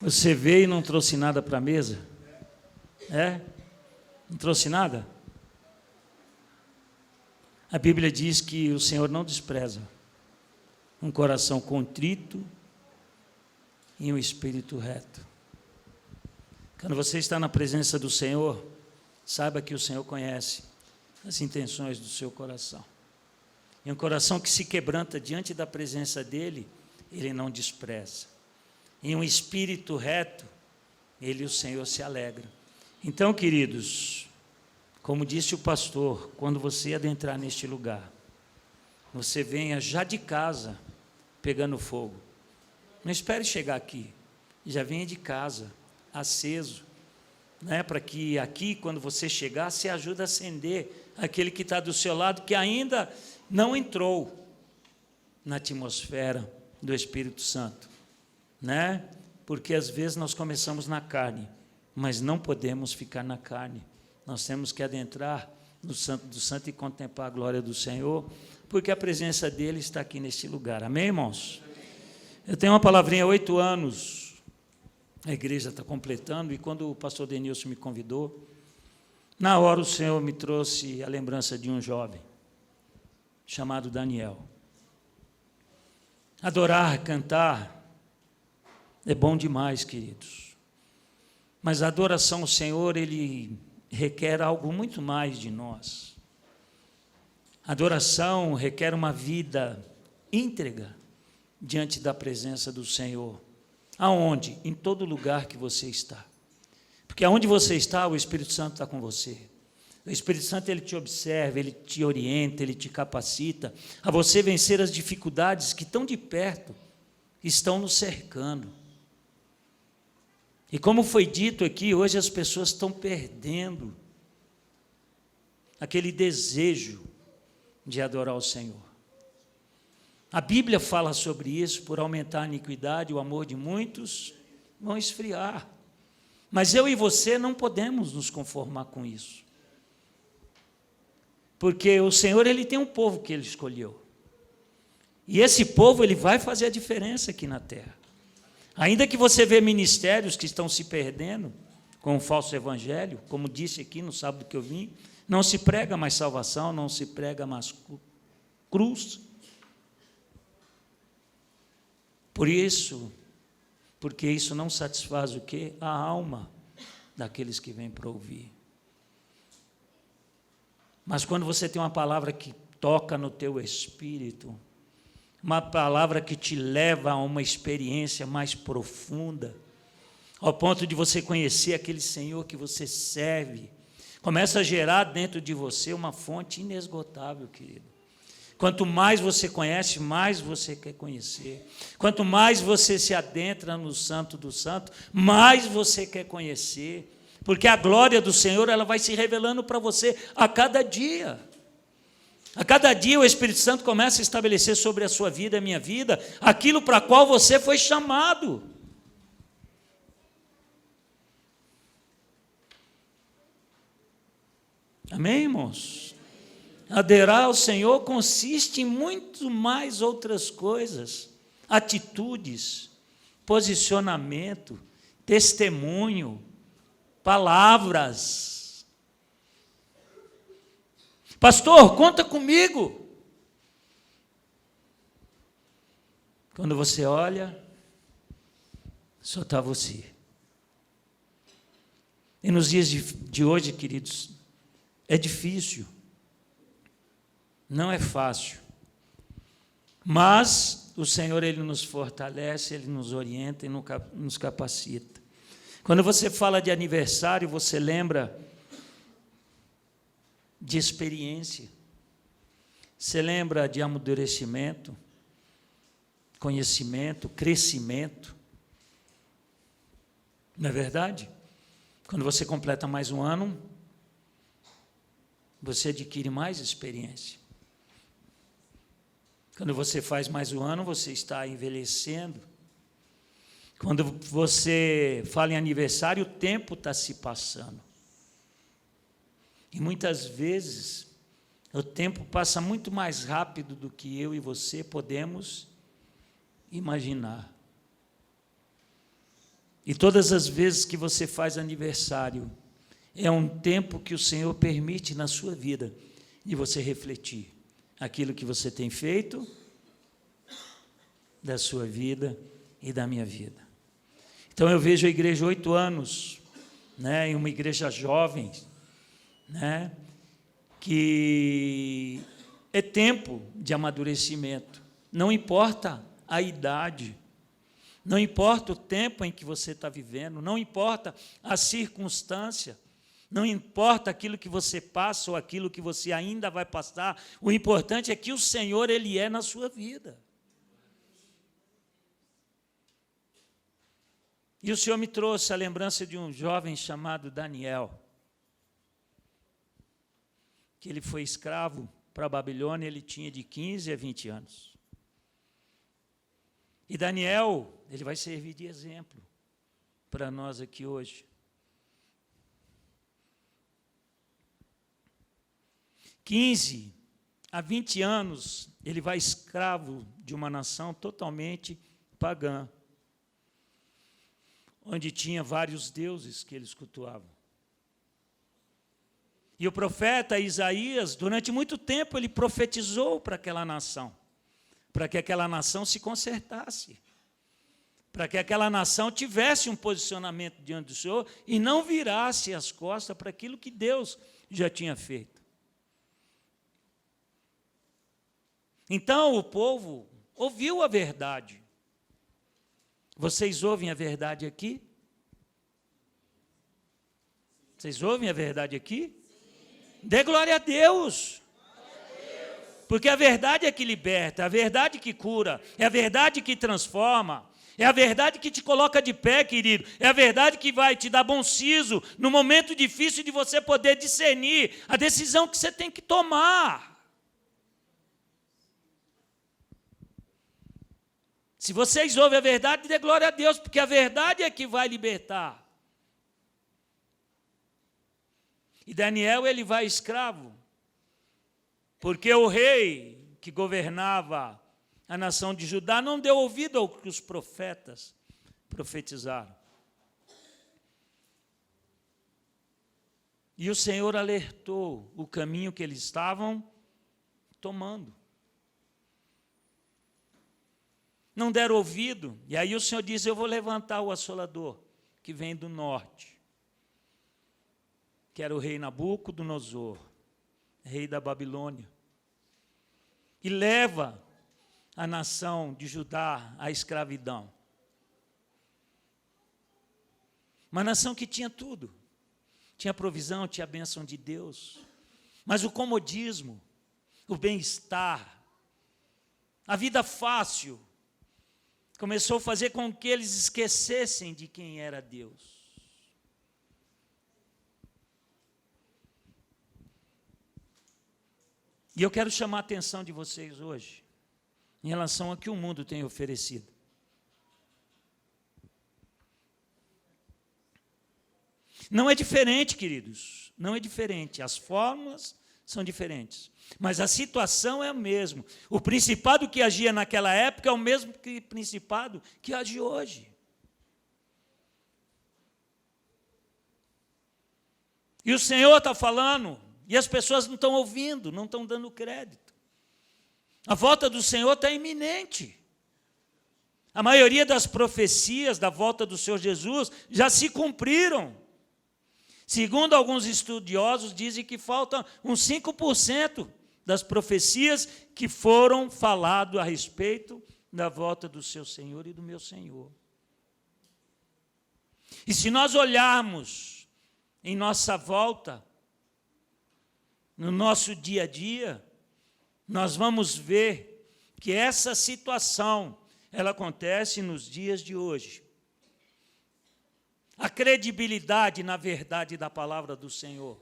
Você veio e não trouxe nada para a mesa? É? Não trouxe nada? A Bíblia diz que o Senhor não despreza um coração contrito e um espírito reto. Quando você está na presença do Senhor, saiba que o Senhor conhece as intenções do seu coração. E um coração que se quebranta diante da presença dEle, Ele não despreza. Em um espírito reto, Ele, o Senhor, se alegra. Então, queridos, como disse o pastor, quando você adentrar neste lugar, você venha já de casa, pegando fogo. Não espere chegar aqui, já venha de casa, aceso, né? Para que aqui, quando você chegar, você ajude a acender aquele que está do seu lado, que ainda não entrou na atmosfera do Espírito Santo, né? Porque às vezes nós começamos na carne, mas não podemos ficar na carne. Nós temos que adentrar no Santo do Santo e contemplar a glória do Senhor, porque a presença dEle está aqui neste lugar. Amém, irmãos? Eu tenho uma palavrinha há 8 anos, a igreja está completando, e quando o pastor Denilson me convidou, na hora o Senhor me trouxe a lembrança de um jovem, chamado Daniel. Adorar, cantar, é bom demais, queridos. Mas a adoração ao Senhor, Ele requer algo muito mais de nós. A adoração requer uma vida íntegra diante da presença do Senhor. Aonde? Em todo lugar que você está. Porque aonde você está, o Espírito Santo está com você. O Espírito Santo, ele te observa, ele te orienta, ele te capacita a você vencer as dificuldades que tão de perto estão nos cercando. E como foi dito aqui, hoje as pessoas estão perdendo aquele desejo de adorar o Senhor. A Bíblia fala sobre isso, por aumentar a iniquidade, o amor de muitos vão esfriar. Mas eu e você não podemos nos conformar com isso. Porque o Senhor, Ele tem um povo que Ele escolheu. E esse povo, ele vai fazer a diferença aqui na terra. Ainda que você vê ministérios que estão se perdendo com o falso evangelho, como disse aqui no sábado que eu vim, não se prega mais salvação, não se prega mais cruz. Porque isso não satisfaz o quê? A alma daqueles que vêm para ouvir. Mas quando você tem uma palavra que toca no teu espírito, uma palavra que te leva a uma experiência mais profunda, ao ponto de você conhecer aquele Senhor que você serve, começa a gerar dentro de você uma fonte inesgotável, querido. Quanto mais você conhece, mais você quer conhecer. Quanto mais você se adentra no Santo do Santo, mais você quer conhecer. Porque a glória do Senhor, ela vai se revelando para você a cada dia. A cada dia o Espírito Santo começa a estabelecer sobre a sua vida, a minha vida, aquilo para qual você foi chamado. Amém, irmãos? Adorar ao Senhor consiste em muito mais outras coisas, atitudes, posicionamento, testemunho, palavras. Pastor, conta comigo. Quando você olha, só está você. E nos dias de hoje, queridos, é difícil. Não é fácil, mas o Senhor, Ele nos fortalece, Ele nos orienta e nos capacita. Quando você fala de aniversário, você lembra de experiência, você lembra de amadurecimento, conhecimento, crescimento, não é verdade? Quando você completa mais um ano, você adquire mais experiência. Quando você faz mais um ano, você está envelhecendo. Quando você fala em aniversário, o tempo está se passando. E muitas vezes, o tempo passa muito mais rápido do que eu e você podemos imaginar. E todas as vezes que você faz aniversário, é um tempo que o Senhor permite na sua vida de você refletir aquilo que você tem feito da sua vida e da minha vida. Então eu vejo a igreja 8 anos, né, em uma igreja jovem, né, que é tempo de amadurecimento. Não importa a idade, não importa o tempo em que você está vivendo, não importa a circunstância, não importa aquilo que você passa ou aquilo que você ainda vai passar, o importante é que o Senhor, Ele é na sua vida. E o Senhor me trouxe a lembrança de um jovem chamado Daniel, que ele foi escravo para a Babilônia, ele tinha de 15 a 20 anos. E Daniel, ele vai servir de exemplo para nós aqui hoje. 15 a 20 anos, ele vai escravo de uma nação totalmente pagã, onde tinha vários deuses que eles cultuavam. E o profeta Isaías, durante muito tempo, ele profetizou para aquela nação, para que aquela nação se consertasse, para que aquela nação tivesse um posicionamento diante do Senhor e não virasse as costas para aquilo que Deus já tinha feito. Então o povo ouviu a verdade. Vocês ouvem a verdade aqui? Vocês ouvem a verdade aqui? Dê glória a Deus. Porque a verdade é que liberta, é a verdade que cura, é a verdade que transforma, é a verdade que te coloca de pé, querido, é a verdade que vai te dar bom siso no momento difícil de você poder discernir a decisão que você tem que tomar. Se vocês ouvem a verdade, dê glória a Deus, porque a verdade é que vai libertar. E Daniel, ele vai escravo, porque o rei que governava a nação de Judá não deu ouvido ao que os profetas profetizaram. E o Senhor alertou o caminho que eles estavam tomando. Não deram ouvido, e aí o Senhor diz, eu vou levantar o assolador, que vem do norte, que era o rei Nabucodonosor, rei da Babilônia, e leva a nação de Judá à escravidão. Uma nação que tinha tudo, tinha provisão, tinha a bênção de Deus, mas o comodismo, o bem-estar, a vida fácil, começou a fazer com que eles esquecessem de quem era Deus. E eu quero chamar a atenção de vocês hoje, em relação ao que o mundo tem oferecido. Não é diferente, queridos, não é diferente, as fórmulas são diferentes, mas a situação é a mesma. O principado que agia naquela época é o mesmo principado que age hoje. E o Senhor está falando, e as pessoas não estão ouvindo, não estão dando crédito. A volta do Senhor está iminente. A maioria das profecias da volta do Senhor Jesus já se cumpriram. Segundo alguns estudiosos, dizem que faltam uns 5% das profecias que foram faladas a respeito da volta do seu Senhor e do meu Senhor. E se nós olharmos em nossa volta, no nosso dia a dia, nós vamos ver que essa situação, ela acontece nos dias de hoje. A credibilidade na verdade da palavra do Senhor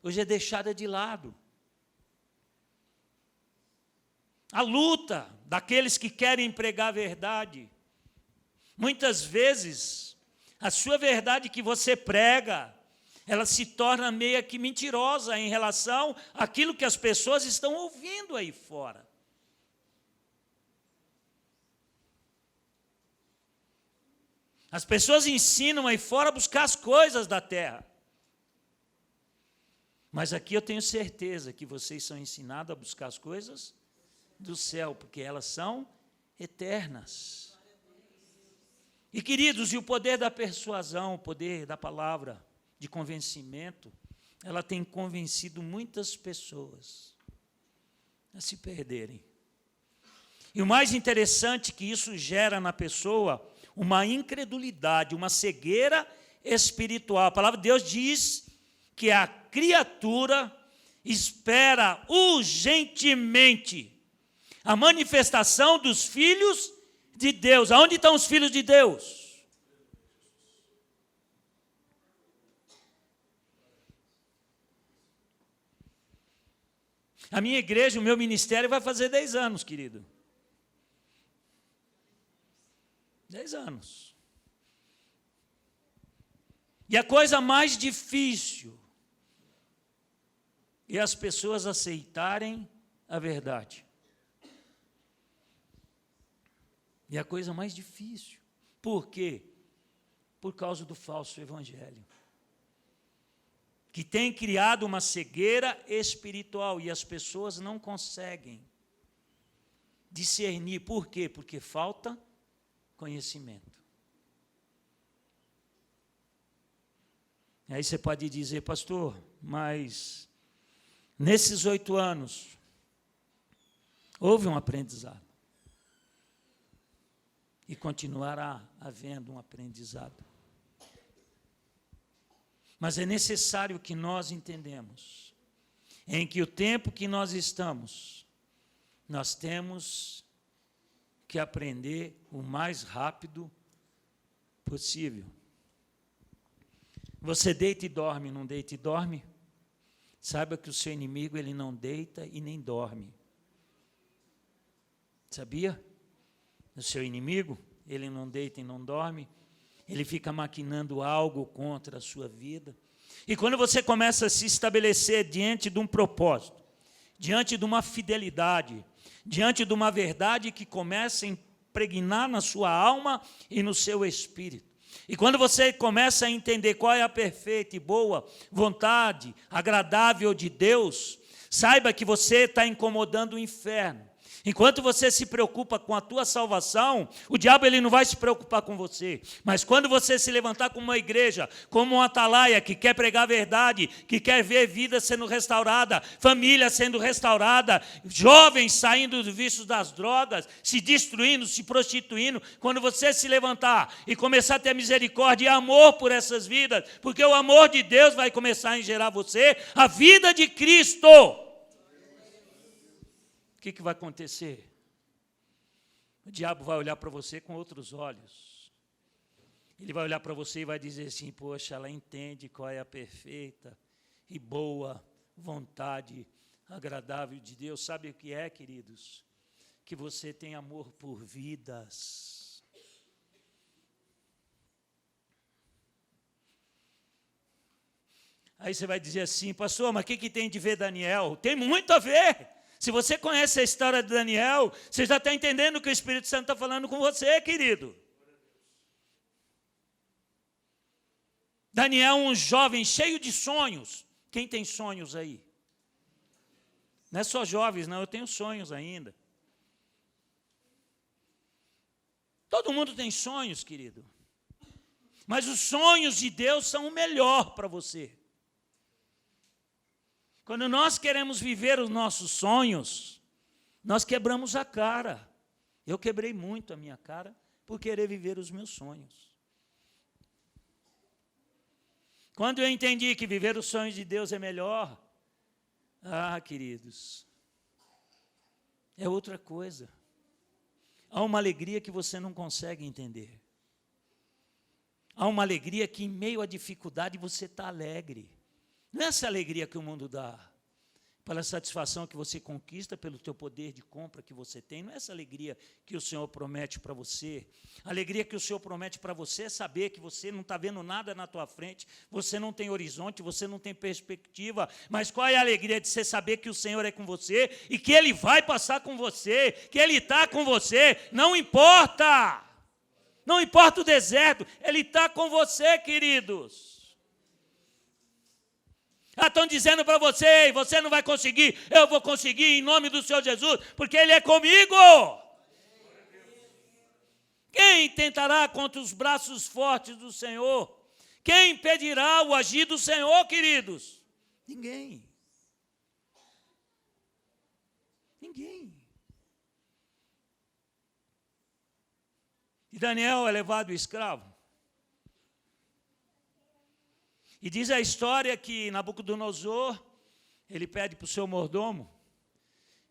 hoje é deixada de lado. A luta daqueles que querem pregar a verdade, muitas vezes, a sua verdade que você prega, ela se torna meio que mentirosa em relação àquilo que as pessoas estão ouvindo aí fora. As pessoas ensinam aí fora a buscar as coisas da terra. Mas aqui eu tenho certeza que vocês são ensinados a buscar as coisas do céu, porque elas são eternas. E, queridos, e o poder da persuasão, o poder da palavra de convencimento, ela tem convencido muitas pessoas a se perderem. E o mais interessante é que isso gera na pessoa uma incredulidade, uma cegueira espiritual. A palavra de Deus diz que a criatura espera urgentemente a manifestação dos filhos de Deus. Aonde estão os filhos de Deus? A minha igreja, o meu ministério vai fazer 10 anos, querido. 10 anos. E a coisa mais difícil é as pessoas aceitarem a verdade. E a coisa mais difícil. Por quê? Por causa do falso evangelho, que tem criado uma cegueira espiritual, e as pessoas não conseguem discernir. Por quê? Porque falta conhecimento. Aí você pode dizer, pastor, mas nesses 8 anos houve um aprendizado. E continuará havendo um aprendizado. Mas é necessário que nós entendamos em que o tempo que nós estamos, nós temos que aprender o mais rápido possível. Você deita e dorme, não deita e dorme? Saiba que o seu inimigo, ele não deita e nem dorme. Sabia? O seu inimigo, ele não deita e não dorme. Ele fica maquinando algo contra a sua vida. E quando você começa a se estabelecer diante de um propósito, diante de uma fidelidade, diante de uma verdade que começa a impregnar na sua alma e no seu espírito. E quando você começa a entender qual é a perfeita e boa vontade, agradável de Deus, saiba que você está incomodando o inferno. Enquanto você se preocupa com a tua salvação, o diabo ele não vai se preocupar com você. Mas quando você se levantar como uma igreja, como uma atalaia que quer pregar a verdade, que quer ver vida sendo restaurada, família sendo restaurada, jovens saindo dos vícios das drogas, se destruindo, se prostituindo, quando você se levantar e começar a ter misericórdia e amor por essas vidas, porque o amor de Deus vai começar a gerar você a vida de Cristo. O que vai acontecer? O diabo vai olhar para você com outros olhos. Ele vai olhar para você e vai dizer assim, poxa, ela entende qual é a perfeita e boa vontade agradável de Deus. Sabe o que é, queridos? Que você tem amor por vidas. Aí você vai dizer assim, pastor, mas o que tem de ver Daniel? Tem muito a ver. Se você conhece a história de Daniel, você já está entendendo o que o Espírito Santo está falando com você, querido. Daniel, um jovem cheio de sonhos. Quem tem sonhos aí? Não é só jovens, não, eu tenho sonhos ainda. Todo mundo tem sonhos, querido. Mas os sonhos de Deus são o melhor para você. Quando nós queremos viver os nossos sonhos, nós quebramos a cara. Eu quebrei muito a minha cara por querer viver os meus sonhos. Quando eu entendi que viver os sonhos de Deus é melhor, queridos, é outra coisa. Há uma alegria que você não consegue entender. Há uma alegria que em meio à dificuldade você está alegre. Não é essa alegria que o mundo dá, pela satisfação que você conquista, pelo teu poder de compra que você tem, não é essa alegria que o Senhor promete para você. A alegria que o Senhor promete para você é saber que você não está vendo nada na tua frente, você não tem horizonte, você não tem perspectiva, mas qual é a alegria de você saber que o Senhor é com você e que Ele vai passar com você, que Ele está com você, não importa. Não importa o deserto, Ele está com você, queridos. Estão dizendo para você, você não vai conseguir, eu vou conseguir em nome do Senhor Jesus, porque Ele é comigo. Quem tentará contra os braços fortes do Senhor? Quem impedirá o agir do Senhor, queridos? Ninguém. Ninguém. E Daniel é levado escravo. E diz a história que Nabucodonosor, ele pede para o seu mordomo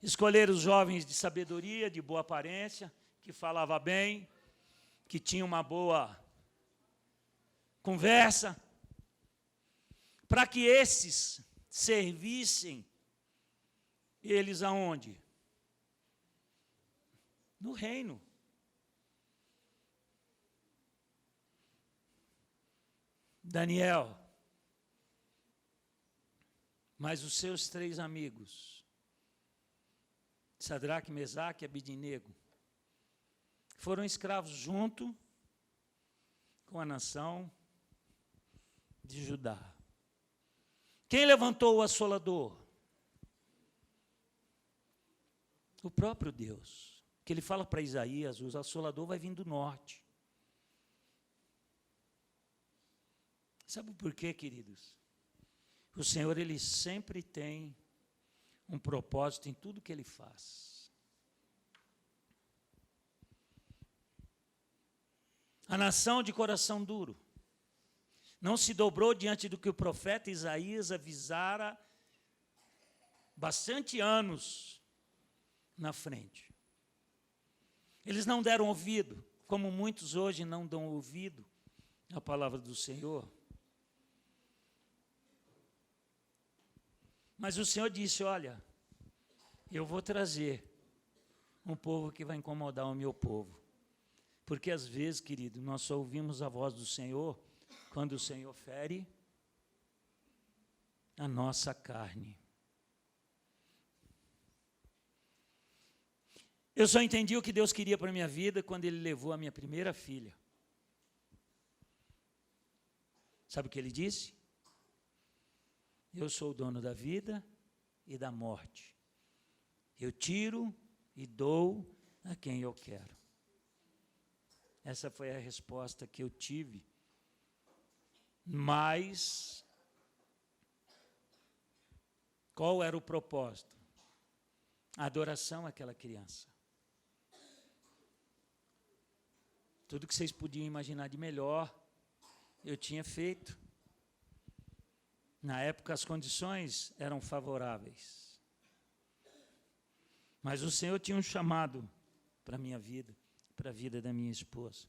escolher os jovens de sabedoria, de boa aparência, que falava bem, que tinha uma boa conversa, para que esses servissem eles aonde? No reino. Daniel, mas os seus 3 amigos, Sadraque, Mesaque e Abednego, foram escravos junto com a nação de Judá. Quem levantou o assolador? O próprio Deus. Que ele fala para Isaías, o assolador vai vir do norte. Sabe por quê, queridos? O Senhor, Ele sempre tem um propósito em tudo que Ele faz. A nação de coração duro não se dobrou diante do que o profeta Isaías avisara bastante anos na frente. Eles não deram ouvido, como muitos hoje não dão ouvido à palavra do Senhor. Mas o Senhor disse, olha, eu vou trazer um povo que vai incomodar o meu povo. Porque às vezes, querido, nós só ouvimos a voz do Senhor quando o Senhor fere a nossa carne. Eu só entendi o que Deus queria para a minha vida quando Ele levou a minha primeira filha. Sabe o que Ele disse? Eu sou o dono da vida e da morte. Eu tiro e dou a quem eu quero. Essa foi a resposta que eu tive. Mas, qual era o propósito? A adoração àquela criança. Tudo que vocês podiam imaginar de melhor, eu tinha feito. Na época, as condições eram favoráveis. Mas o Senhor tinha um chamado para a minha vida, para a vida da minha esposa.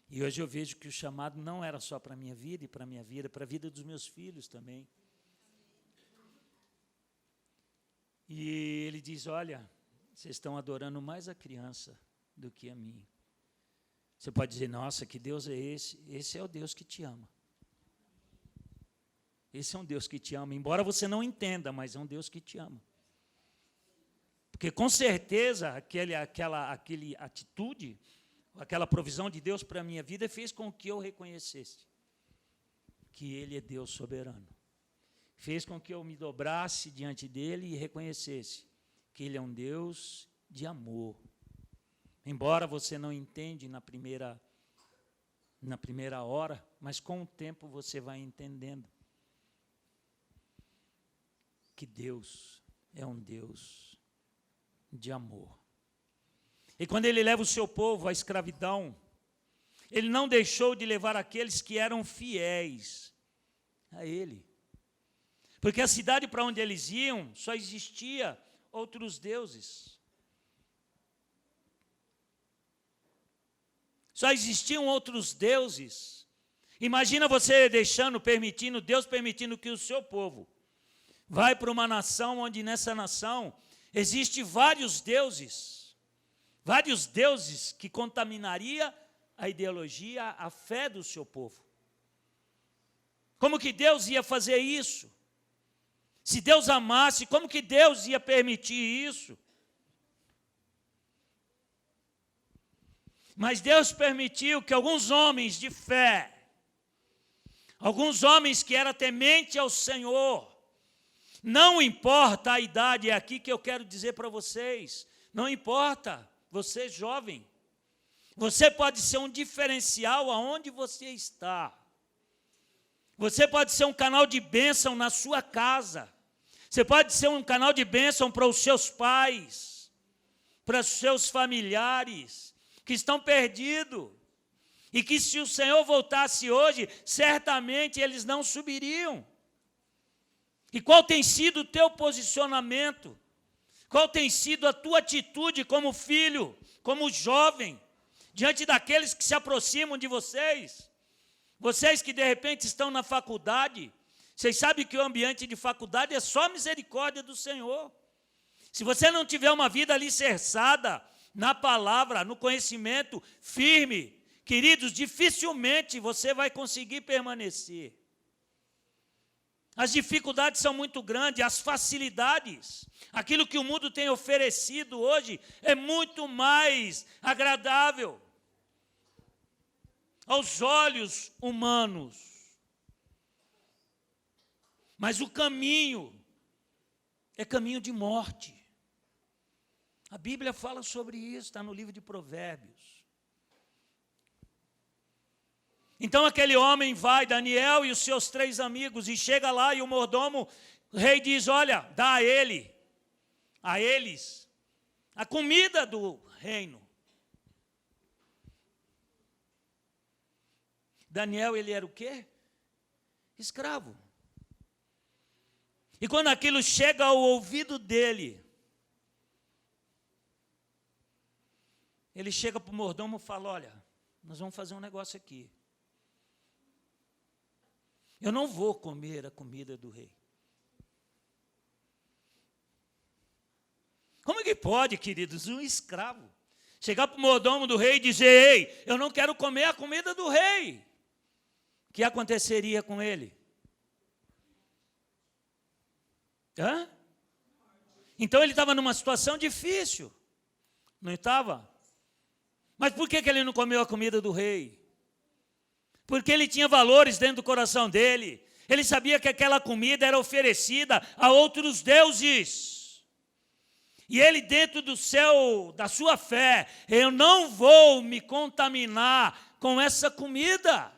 E hoje eu vejo que o chamado não era só para a minha vida e para a minha vida, para a vida dos meus filhos também. E Ele diz, olha, vocês estão adorando mais a criança do que a mim. Você pode dizer, nossa, que Deus é esse? Esse é o Deus que te ama. Esse é um Deus que te ama, embora você não entenda, mas é um Deus que te ama. Porque com certeza aquela atitude, aquela provisão de Deus para a minha vida fez com que eu reconhecesse que Ele é Deus soberano. Fez com que eu me dobrasse diante dEle e reconhecesse que Ele é um Deus de amor. Embora você não entenda na primeira hora, mas com o tempo você vai entendendo que Deus é um Deus de amor. E quando Ele leva o seu povo à escravidão, Ele não deixou de levar aqueles que eram fiéis a Ele. Porque a cidade para onde eles iam, só existia outros deuses. Só existiam outros deuses. Imagina você Deus permitindo que o seu povo vai para uma nação onde nessa nação existe vários deuses que contaminaria a ideologia, a fé do seu povo. Como que Deus ia fazer isso? Se Deus amasse, como que Deus ia permitir isso? Mas Deus permitiu que alguns homens de fé, alguns homens que eram tementes ao Senhor, não importa a idade, é aqui que eu quero dizer para vocês, não importa, você jovem, você pode ser um diferencial aonde você está. Você pode ser um canal de bênção na sua casa. Você pode ser um canal de bênção para os seus pais, para os seus familiares que estão perdidos. E que se o Senhor voltasse hoje, certamente eles não subiriam. E qual tem sido o teu posicionamento? Qual tem sido a tua atitude como filho, como jovem, diante daqueles que se aproximam de vocês? Vocês que de repente estão na faculdade, vocês sabem que o ambiente de faculdade é só misericórdia do Senhor. Se você não tiver uma vida alicerçada na palavra, no conhecimento firme, queridos, dificilmente você vai conseguir permanecer. As dificuldades são muito grandes, as facilidades, aquilo que o mundo tem oferecido hoje é muito mais agradável aos olhos humanos. Mas o caminho é caminho de morte. A Bíblia fala sobre isso, está no livro de Provérbios. Então aquele homem vai, Daniel e os seus 3 amigos, e chega lá e o mordomo, o rei diz, olha, dá a eles, a comida do reino. Daniel, ele era o quê? Escravo. E quando aquilo chega ao ouvido dele, ele chega para o mordomo e fala, olha, nós vamos fazer um negócio aqui. Eu não vou comer a comida do rei. Como que pode, queridos, um escravo chegar para o mordomo do rei e dizer, ei, eu não quero comer a comida do rei? O que aconteceria com ele? Hã? Então ele estava numa situação difícil, não estava? Mas por que ele não comeu a comida do rei? Porque ele tinha valores dentro do coração dele. Ele sabia que aquela comida era oferecida a outros deuses. E ele dentro da sua fé, eu não vou me contaminar com essa comida.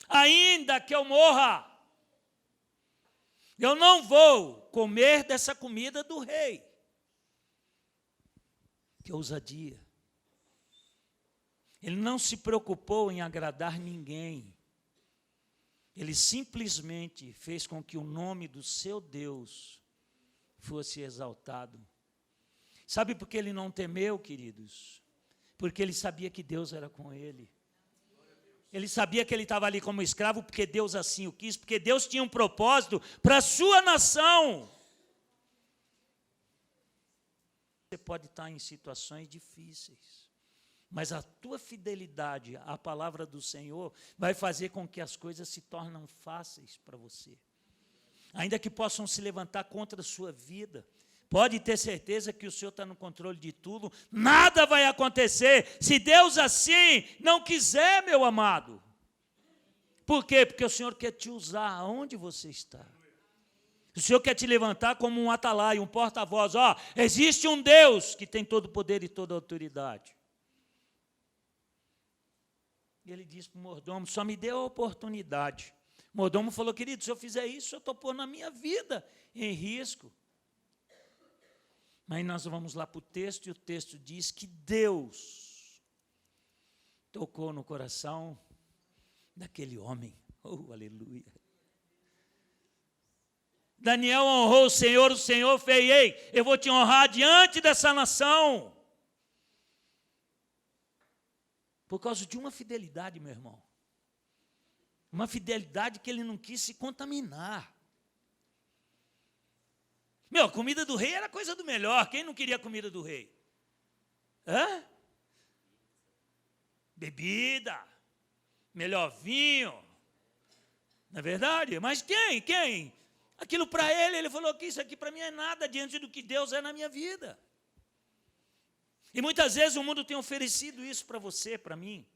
Ainda que eu morra, eu não vou comer dessa comida do rei. Que ousadia. Ele não se preocupou em agradar ninguém. Ele simplesmente fez com que o nome do seu Deus fosse exaltado. Sabe por que ele não temeu, queridos? Porque ele sabia que Deus era com ele. Ele sabia que ele estava ali como escravo porque Deus assim o quis, porque Deus tinha um propósito para a sua nação. Você pode estar em situações difíceis, mas a tua fidelidade à palavra do Senhor vai fazer com que as coisas se tornem fáceis para você. Ainda que possam se levantar contra a sua vida, pode ter certeza que o Senhor está no controle de tudo, nada vai acontecer, se Deus assim não quiser, meu amado. Por quê? Porque o Senhor quer te usar aonde você está. O Senhor quer te levantar como um atalaia, um porta-voz. Ó, existe um Deus que tem todo o poder e toda a autoridade. E ele disse para o mordomo, só me dê a oportunidade. O mordomo falou, querido, se eu fizer isso, eu estou pondo a minha vida em risco. Mas nós vamos lá para o texto, e o texto diz que Deus tocou no coração daquele homem. Oh, aleluia. Daniel honrou o Senhor fez, ei, eu vou te honrar diante dessa nação. Por causa de uma fidelidade, meu irmão. Uma fidelidade que ele não quis se contaminar. Meu, a comida do rei era coisa do melhor. Quem não queria a comida do rei? Hã? Bebida, melhor vinho. Não é verdade? Mas quem? Aquilo para ele falou que isso aqui para mim é nada diante do que Deus é na minha vida. E muitas vezes o mundo tem oferecido isso para você, para mim,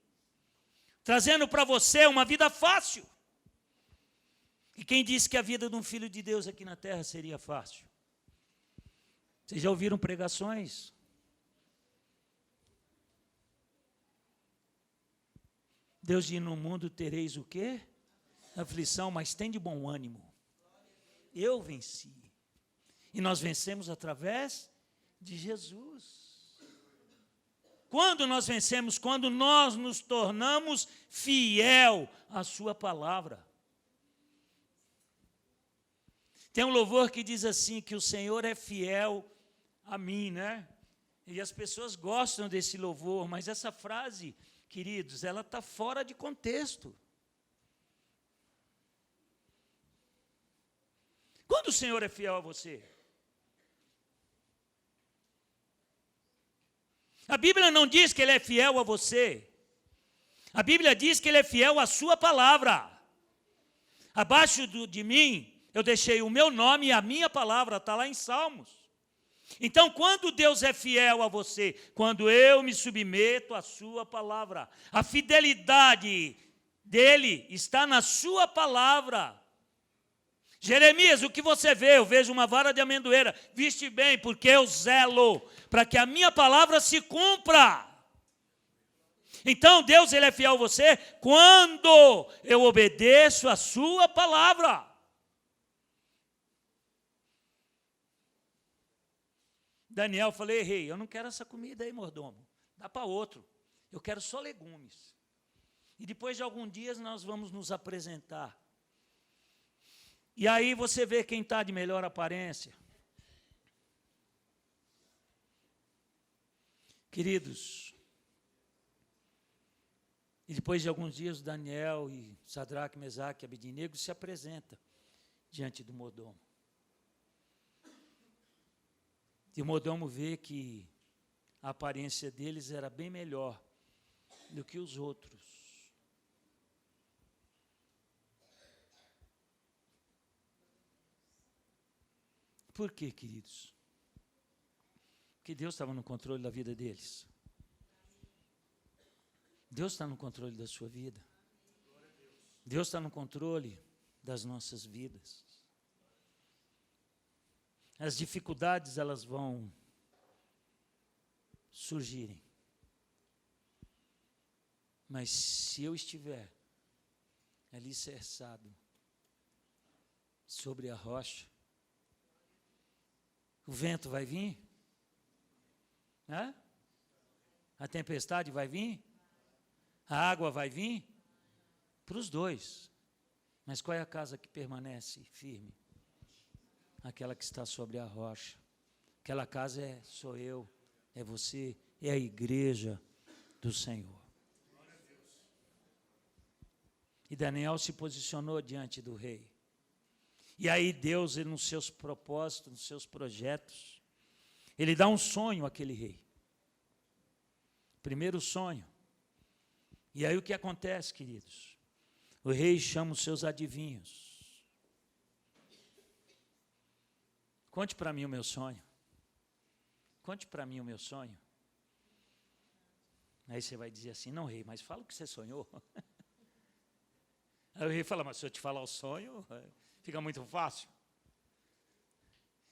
trazendo para você uma vida fácil. E quem disse que a vida de um filho de Deus aqui na terra seria fácil? Vocês já ouviram pregações? Deus diz: no mundo tereis o quê? Aflição, mas tem de bom ânimo. Eu venci. E nós vencemos através de Jesus. Quando nós vencemos? Quando nós nos tornamos fiel à sua palavra. Tem um louvor que diz assim, que o Senhor é fiel a mim, né? E as pessoas gostam desse louvor, mas essa frase, queridos, ela está fora de contexto. Quando o Senhor é fiel a você? A Bíblia não diz que Ele é fiel a você. A Bíblia diz que Ele é fiel à sua palavra. Abaixo de mim, eu deixei o meu nome e a minha palavra, está lá em Salmos. Então, quando Deus é fiel a você? Quando eu me submeto à sua palavra. A fidelidade dele está na sua palavra. Jeremias, o que você vê? Eu vejo uma vara de amendoeira. Viste bem, porque eu zelo para que a minha palavra se cumpra. Então, Deus, Ele é fiel a você quando eu obedeço a sua palavra. Daniel, falei: rei, eu não quero essa comida aí, mordomo. Dá para outro. Eu quero só legumes. E depois de alguns dias nós vamos nos apresentar. E aí você vê quem está de melhor aparência. Queridos, e depois de alguns dias Daniel e Sadraque, Mesaque e Abednego se apresentam diante do mordomo. E o mordomo vê que a aparência deles era bem melhor do que os outros. Por quê, queridos? Porque Deus estava no controle da vida deles. Deus está no controle da sua vida. Deus está no controle das nossas vidas. As dificuldades, elas vão surgirem. Mas se eu estiver alicerçado sobre a rocha, o vento vai vir? A tempestade vai vir? A água vai vir? Para os dois. Mas qual é a casa que permanece firme? Aquela que está sobre a rocha. Aquela casa sou eu, é você, é a igreja do Senhor. E Daniel se posicionou diante do rei. E aí Deus, nos seus propósitos, nos seus projetos, Ele dá um sonho àquele rei. Primeiro sonho. E aí o que acontece, queridos? O rei chama os seus adivinhos. Conte para mim o meu sonho. Conte para mim o meu sonho. Aí você vai dizer assim: não, rei, mas fala o que você sonhou. Aí o rei fala: mas se eu te falar o sonho, fica muito fácil.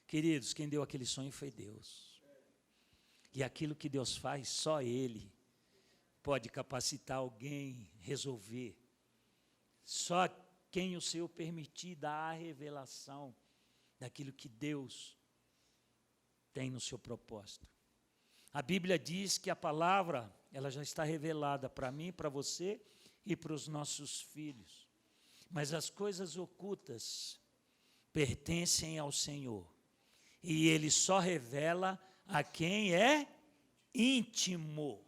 Queridos, quem deu aquele sonho foi Deus. E aquilo que Deus faz, só Ele pode capacitar alguém, resolver. Só quem o Senhor permitir dar a revelação daquilo que Deus tem no seu propósito. A Bíblia diz que a palavra, ela já está revelada para mim, para você e para os nossos filhos. Mas as coisas ocultas pertencem ao Senhor. E Ele só revela a quem é íntimo.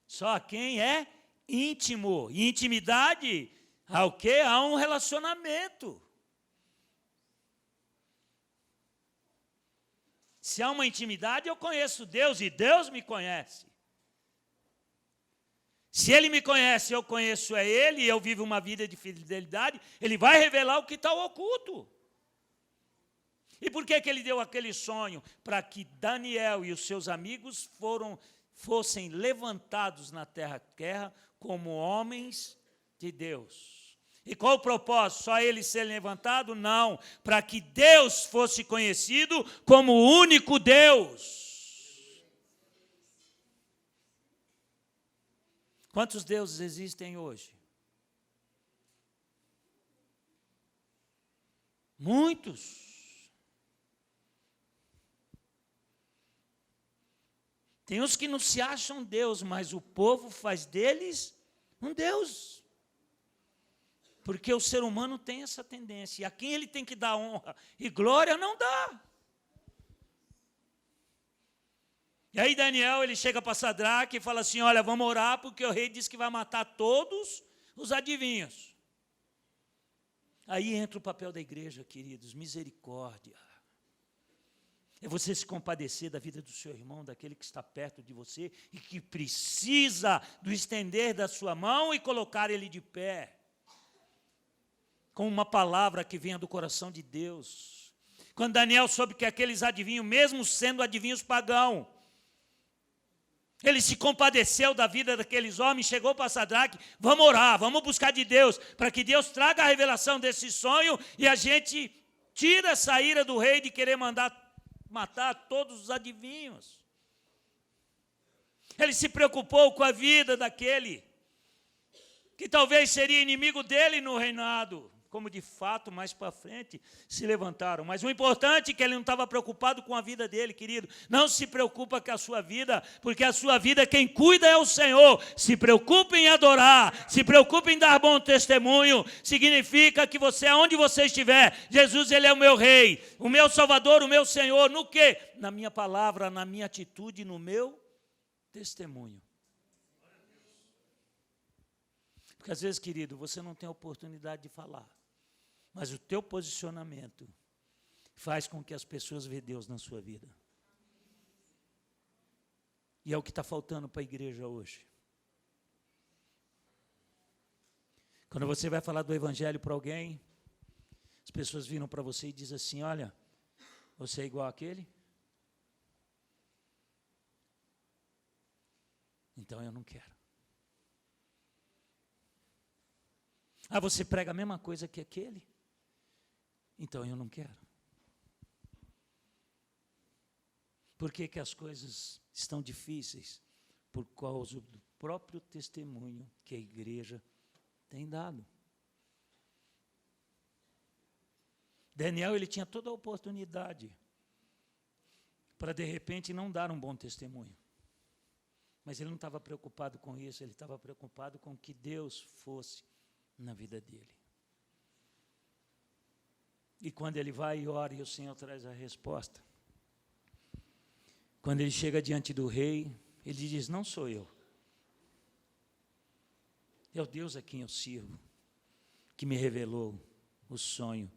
Só a quem é íntimo. E intimidade, ao quê? Há um relacionamento. Se há uma intimidade, eu conheço Deus e Deus me conhece. Se ele me conhece, eu conheço a ele, e eu vivo uma vida de fidelidade, ele vai revelar o que está oculto. E por que ele deu aquele sonho? Para que Daniel e os seus amigos fossem levantados na terra como homens de Deus. E qual o propósito? Só ele ser levantado? Não. Para que Deus fosse conhecido como o único Deus. Quantos deuses existem hoje? Muitos. Tem uns que não se acham Deus, mas o povo faz deles um Deus. Porque o ser humano tem essa tendência. E a quem ele tem que dar honra e glória, não dá. E aí Daniel, ele chega para Sadraque e fala assim, olha, vamos orar porque o rei disse que vai matar todos os adivinhos. Aí entra o papel da igreja, queridos, misericórdia. É você se compadecer da vida do seu irmão, daquele que está perto de você e que precisa do estender da sua mão e colocar ele de pé. Com uma palavra que venha do coração de Deus. Quando Daniel soube que aqueles adivinhos, mesmo sendo adivinhos pagãos, ele se compadeceu da vida daqueles homens, chegou para Sadraque, vamos orar, vamos buscar de Deus, para que Deus traga a revelação desse sonho e a gente tira essa ira do rei de querer matar todos os adivinhos. Ele se preocupou com a vida daquele que talvez seria inimigo dele no reinado, como de fato mais para frente se levantaram. Mas o importante é que ele não estava preocupado com a vida dele, querido. Não se preocupa com a sua vida, porque a sua vida quem cuida é o Senhor. Se preocupe em adorar, se preocupe em dar bom testemunho. Significa que você, aonde você estiver, Jesus, ele é o meu rei, o meu Salvador, o meu Senhor. No quê? Na minha palavra, na minha atitude, no meu testemunho. Porque às vezes, querido, você não tem a oportunidade de falar. Mas o teu posicionamento faz com que as pessoas vejam Deus na sua vida. E é o que está faltando para a igreja hoje. Quando você vai falar do evangelho para alguém, as pessoas viram para você e dizem assim, olha, você é igual àquele? Então eu não quero. Ah, você prega a mesma coisa que aquele? Então eu não quero. Por que que as coisas estão difíceis? Por causa do próprio testemunho que a igreja tem dado. Daniel, ele tinha toda a oportunidade para de repente não dar um bom testemunho. Mas ele não estava preocupado com isso, ele estava preocupado com que Deus fosse na vida dele. E quando ele vai e ora e o Senhor traz a resposta. Quando ele chega diante do rei, ele diz, não sou eu. É o Deus a quem eu sirvo, que me revelou o sonho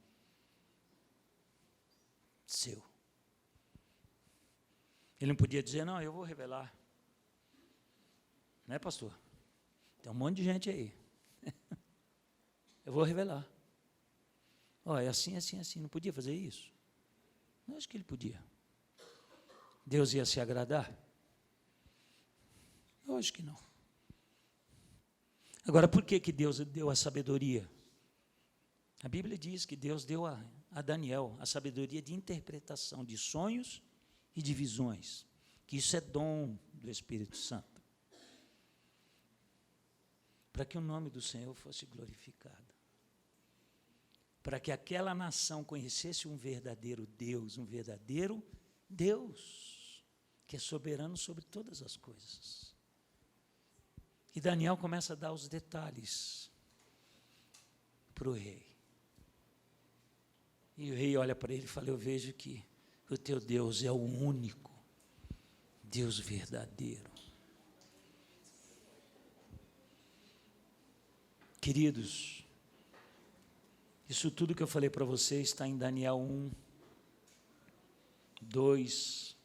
seu. Ele não podia dizer, não, eu vou revelar. Né, pastor? Tem um monte de gente aí. Eu vou revelar. Ó, é assim, assim, assim. Não podia fazer isso? Não acho que ele podia. Deus ia se agradar? Eu acho que não. Agora, por que que Deus deu a sabedoria? A Bíblia diz que Deus deu a Daniel a sabedoria de interpretação de sonhos e de visões. Que isso é dom do Espírito Santo. Para que o nome do Senhor fosse glorificado. Para que aquela nação conhecesse um verdadeiro Deus, que é soberano sobre todas as coisas. E Daniel começa a dar os detalhes para o rei. E o rei olha para ele e fala, eu vejo que o teu Deus é o único Deus verdadeiro. Queridos, isso tudo que eu falei para vocês está em Daniel 1, 2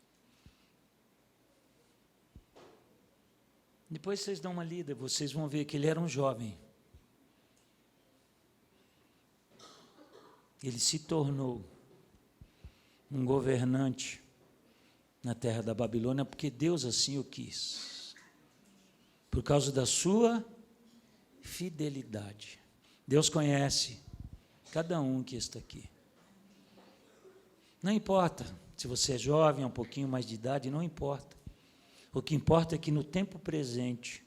Depois vocês dão uma lida, vocês vão ver que ele era um jovem. Ele se tornou um governante na terra da Babilônia, porque Deus assim o quis. Por causa da sua fidelidade. Deus conhece cada um que está aqui. Não importa se você é jovem, um pouquinho mais de idade, não importa. O que importa é que no tempo presente,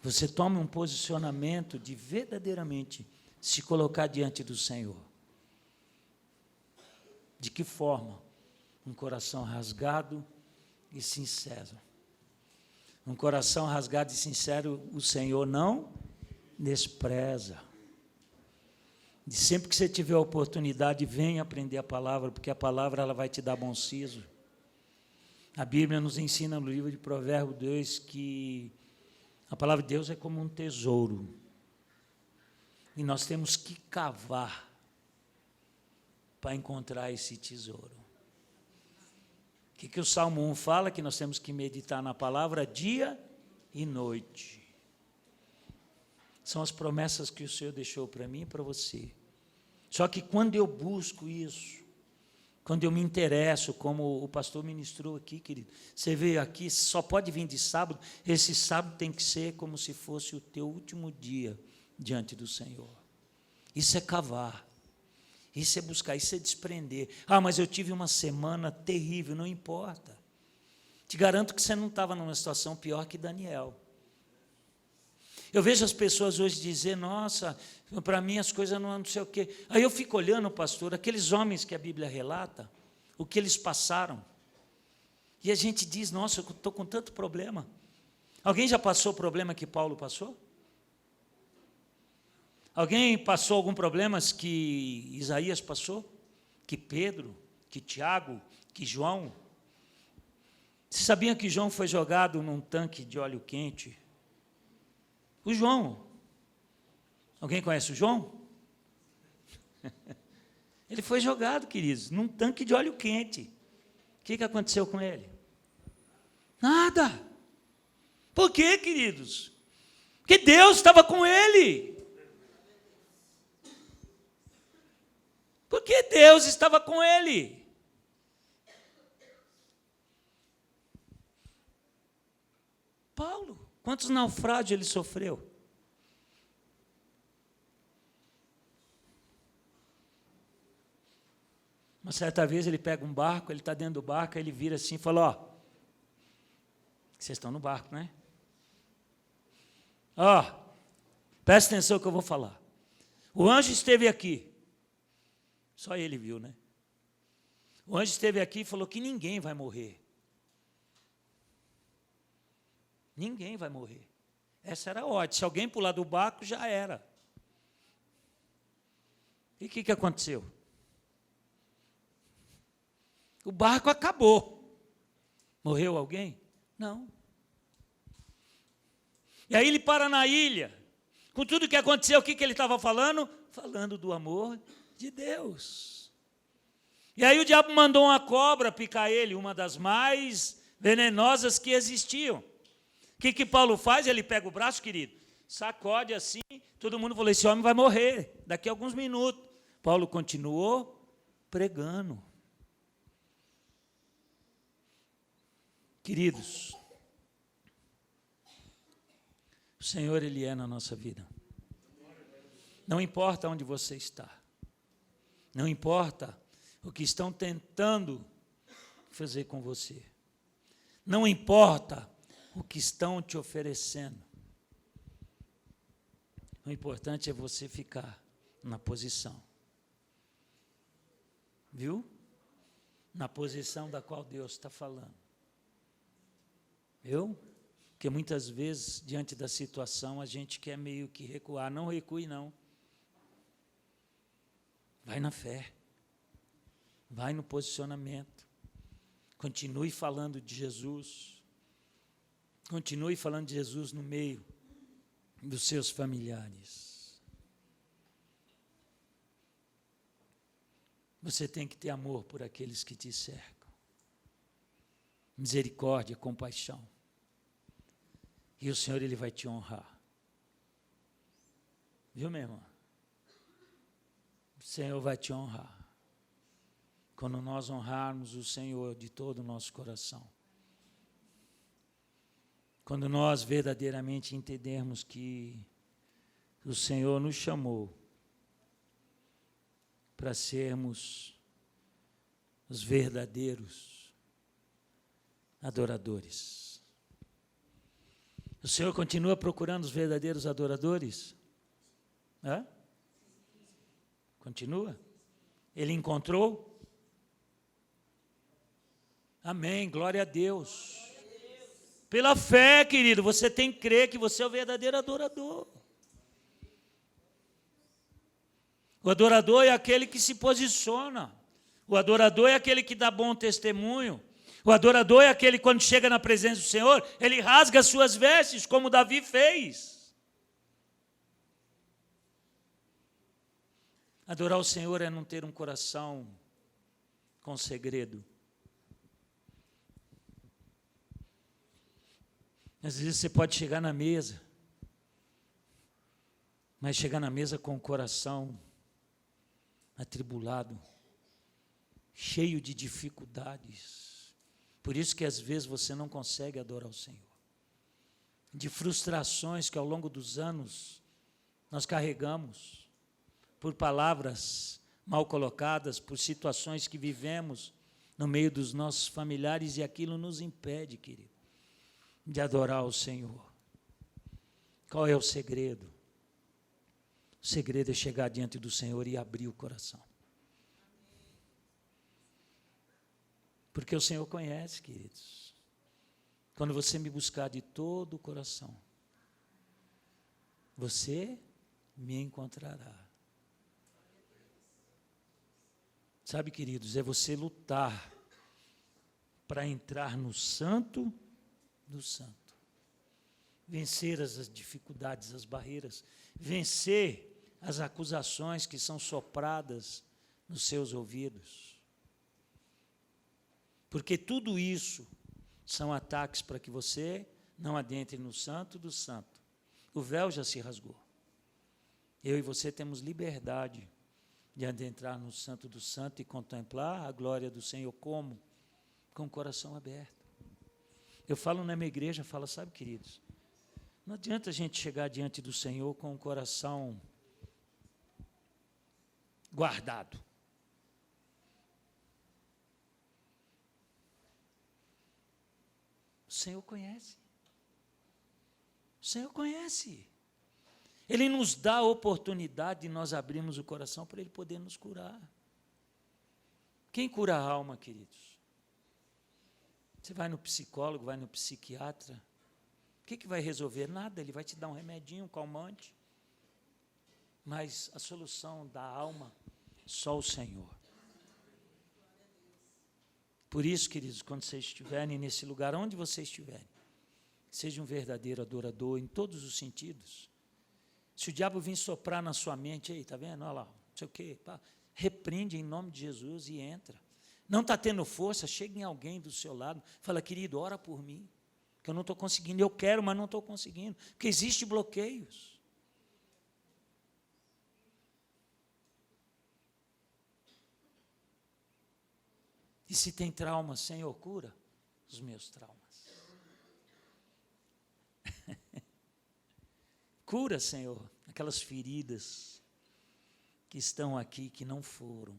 você tome um posicionamento de verdadeiramente se colocar diante do Senhor. De que forma? Um coração rasgado e sincero. Um coração rasgado e sincero, o Senhor não despreza. E sempre que você tiver a oportunidade, venha aprender a palavra, porque a palavra ela vai te dar bom siso. A Bíblia nos ensina no livro de Provérbios 2 que a palavra de Deus é como um tesouro. E nós temos que cavar para encontrar esse tesouro. O que o Salmo 1 fala? Que nós temos que meditar na palavra dia e noite. São as promessas que o Senhor deixou para mim e para você. Só que quando eu busco isso, quando eu me interesso, como o pastor ministrou aqui, querido, você veio aqui, só pode vir de sábado, esse sábado tem que ser como se fosse o teu último dia diante do Senhor. Isso é cavar, isso é buscar, isso é desprender. Ah, mas eu tive uma semana terrível, não importa. Te garanto que você não estava numa situação pior que Daniel. Eu vejo as pessoas hoje dizer, nossa, para mim as coisas não sei o quê. Aí eu fico olhando, pastor, aqueles homens que a Bíblia relata, o que eles passaram. E a gente diz, nossa, eu estou com tanto problema. Alguém já passou o problema que Paulo passou? Alguém passou algum problema que Isaías passou? Que Pedro, que Tiago, que João? Você sabia que João foi jogado num tanque de óleo quente? O João. Alguém conhece o João? Ele foi jogado, queridos, num tanque de óleo quente. O que aconteceu com ele? Nada. Por quê, queridos? Porque Deus estava com ele. Porque Deus estava com ele. Paulo. Quantos naufrágios ele sofreu? Uma certa vez ele pega um barco, ele está dentro do barco, aí ele vira assim e fala, ó, vocês estão no barco, né? Ó, presta atenção que eu vou falar. O anjo esteve aqui. Só ele viu, né? O anjo esteve aqui e falou que ninguém vai morrer. Ninguém vai morrer. Essa era a ordem. Se alguém pular do barco, já era. E o que aconteceu? O barco acabou. Morreu alguém? Não. E aí ele para na ilha. Com tudo que aconteceu, o que ele estava falando? Falando do amor de Deus. E aí o diabo mandou uma cobra picar ele, uma das mais venenosas que existiam. O que Paulo faz? Ele pega o braço, querido, sacode assim, todo mundo falou, esse homem vai morrer daqui a alguns minutos. Paulo continuou pregando. Queridos, o Senhor, Ele é na nossa vida. Não importa onde você está. Não importa o que estão tentando fazer com você. Não importa o que estão te oferecendo. O importante é você ficar na posição. Viu? Na posição da qual Deus está falando. Viu? Porque muitas vezes, diante da situação, a gente quer meio que recuar. Não recue, não. Vai na fé. Vai no posicionamento. Continue falando de Jesus. Continue falando de Jesus no meio dos seus familiares. Você tem que ter amor por aqueles que te cercam. Misericórdia, compaixão. E o Senhor, Ele vai te honrar. Viu, meu irmão? O Senhor vai te honrar. Quando nós honrarmos o Senhor de todo o nosso coração. Quando nós verdadeiramente entendermos que o Senhor nos chamou para sermos os verdadeiros adoradores. O Senhor continua procurando os verdadeiros adoradores? Hã? Continua? Ele encontrou? Amém, glória a Deus. Pela fé, querido, você tem que crer que você é o verdadeiro adorador. O adorador é aquele que se posiciona. O adorador é aquele que dá bom testemunho. O adorador é aquele que, quando chega na presença do Senhor, ele rasga as suas vestes, como Davi fez. Adorar o Senhor é não ter um coração com segredo. Às vezes você pode chegar na mesa, mas chegar na mesa com o coração atribulado, cheio de dificuldades. Por isso que às vezes você não consegue adorar o Senhor. De frustrações que ao longo dos anos nós carregamos, por palavras mal colocadas, por situações que vivemos no meio dos nossos familiares, e aquilo nos impede, querido, de adorar o Senhor. Qual é o segredo? O segredo é chegar diante do Senhor e abrir o coração. Porque o Senhor conhece, queridos. Quando você me buscar de todo o coração, você me encontrará. Sabe, queridos, é você lutar para entrar no santo do santo. Vencer as dificuldades, as barreiras, vencer as acusações que são sopradas nos seus ouvidos. Porque tudo isso são ataques para que você não adentre no santo do santo. O véu já se rasgou. Eu e você temos liberdade de adentrar no santo do santo e contemplar a glória do Senhor como? Com o coração aberto. Eu falo na minha igreja, falo, sabe, queridos, não adianta a gente chegar diante do Senhor com o coração guardado. O Senhor conhece. O Senhor conhece. Ele nos dá a oportunidade de nós abrirmos o coração para Ele poder nos curar. Quem cura a alma, queridos? Você vai no psicólogo, vai no psiquiatra. O que vai resolver? Nada, ele vai te dar um remedinho, um calmante. Mas a solução da alma, só o Senhor. Por isso, queridos, quando vocês estiverem nesse lugar, onde vocês estiverem, seja um verdadeiro adorador em todos os sentidos. Se o diabo vir soprar na sua mente, aí, tá vendo? Olha lá, não sei o quê, pá, repreende em nome de Jesus e entra. Não está tendo força, chega em alguém do seu lado, fala, querido, ora por mim, que eu não estou conseguindo, eu quero, mas não estou conseguindo, porque existem bloqueios. E se tem trauma, Senhor, cura os meus traumas. Cura, Senhor, aquelas feridas que estão aqui, que não foram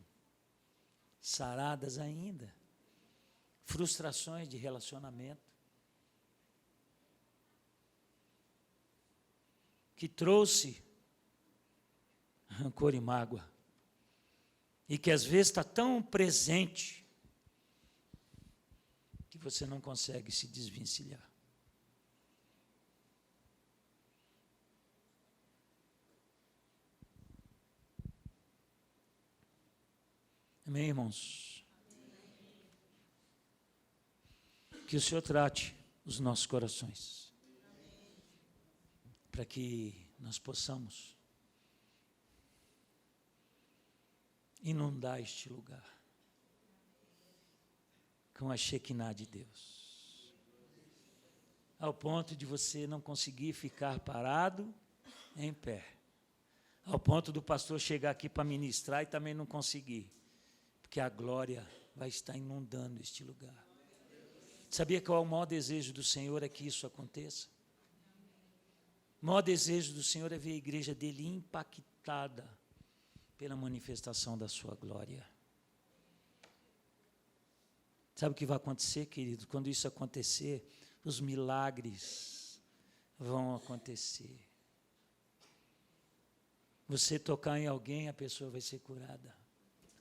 saradas ainda. Frustrações de relacionamento. Que trouxe rancor e mágoa. E que às vezes está tão presente que você não consegue se desvencilhar. Amém, irmãos? Que o Senhor trate os nossos corações, para que nós possamos inundar este lugar com a Shekinah de Deus, ao ponto de você não conseguir ficar parado em pé. Ao ponto do pastor chegar aqui para ministrar e também não conseguir, porque a glória vai estar inundando este lugar. Sabia qual é o maior desejo do Senhor é que isso aconteça? O maior desejo do Senhor é ver a igreja dele impactada pela manifestação da sua glória. Sabe o que vai acontecer, querido? Quando isso acontecer, os milagres vão acontecer. Você tocar em alguém, a pessoa vai ser curada.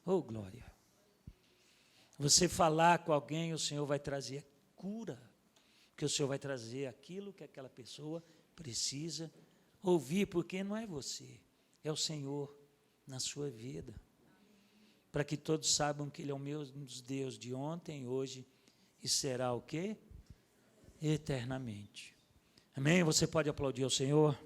Oh, glória! Você falar com alguém, o Senhor vai trazer cura, porque o Senhor vai trazer aquilo que aquela pessoa precisa ouvir, porque não é você, é o Senhor na sua vida. Para que todos saibam que Ele é o mesmo Deus de ontem, hoje e será o quê? Eternamente. Amém? Você pode aplaudir ao Senhor?